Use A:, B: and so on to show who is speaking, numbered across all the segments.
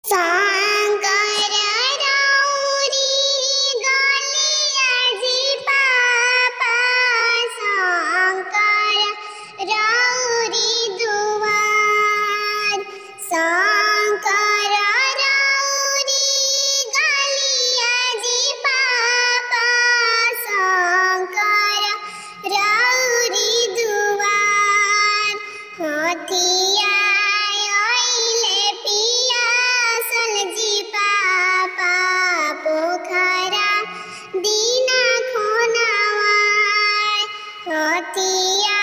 A: शंकर राउरी गलिया जी पापा शंकर राउरी दुआर शंकर राउरी गलिया जी पापा शंकर राउरी दुआर हथिया पोखरा दीना खोनावाय हथिया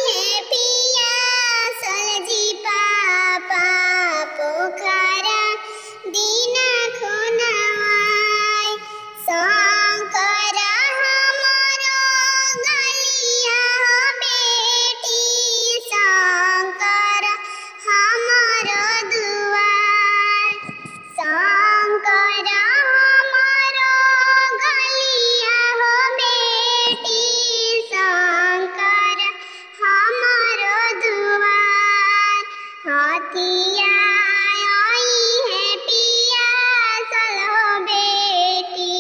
A: है पिया सलजी पापा पोखरा दीना खोनावाय शंकर हमारो गलिया बेटी शंकर हमारो दुआर शंकर हमारो गलिया हो बेटी शंकर हमारो दुआर हथिया है पिया सलो बेटी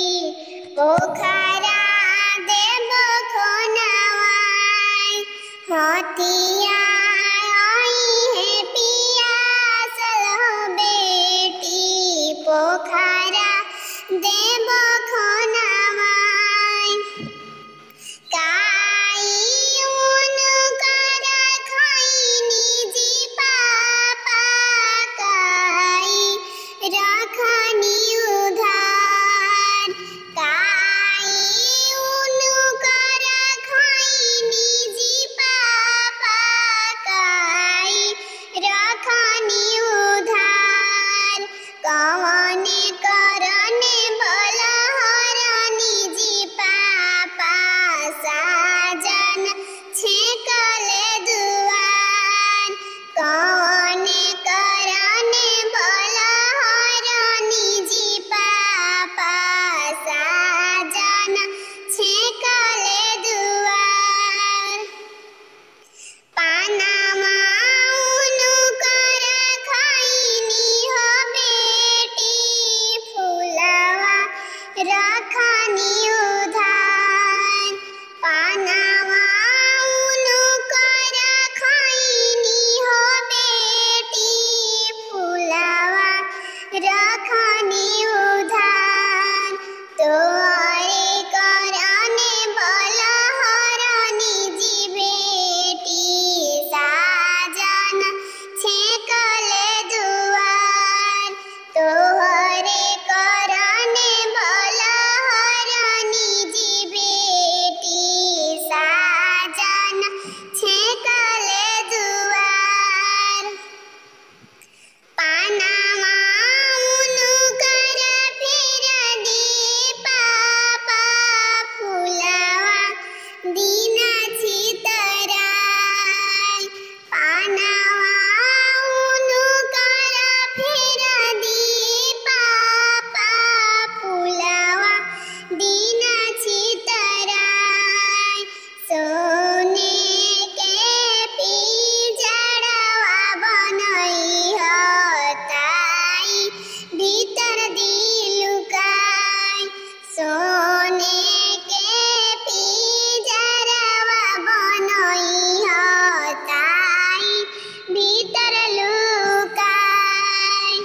A: पोखरा देव खोनावाय हथिया है पिया सलो बेटी पोखरा देव खोनावाय काई उनकर खैनी जी पापा काई रखनी उधार काई उनकर खैनी जी पापा काई रखनी उधार कवने करने बलहरनी जी पापा साजन छेकले दुआर कवने करने बलहरनी जी पापा साजन छेकले दुआर पानामा उनकर खैनी हो बेटी फूलवा रखनी उधार पानामा उनकर खैनी हो बेटी फूलवा रख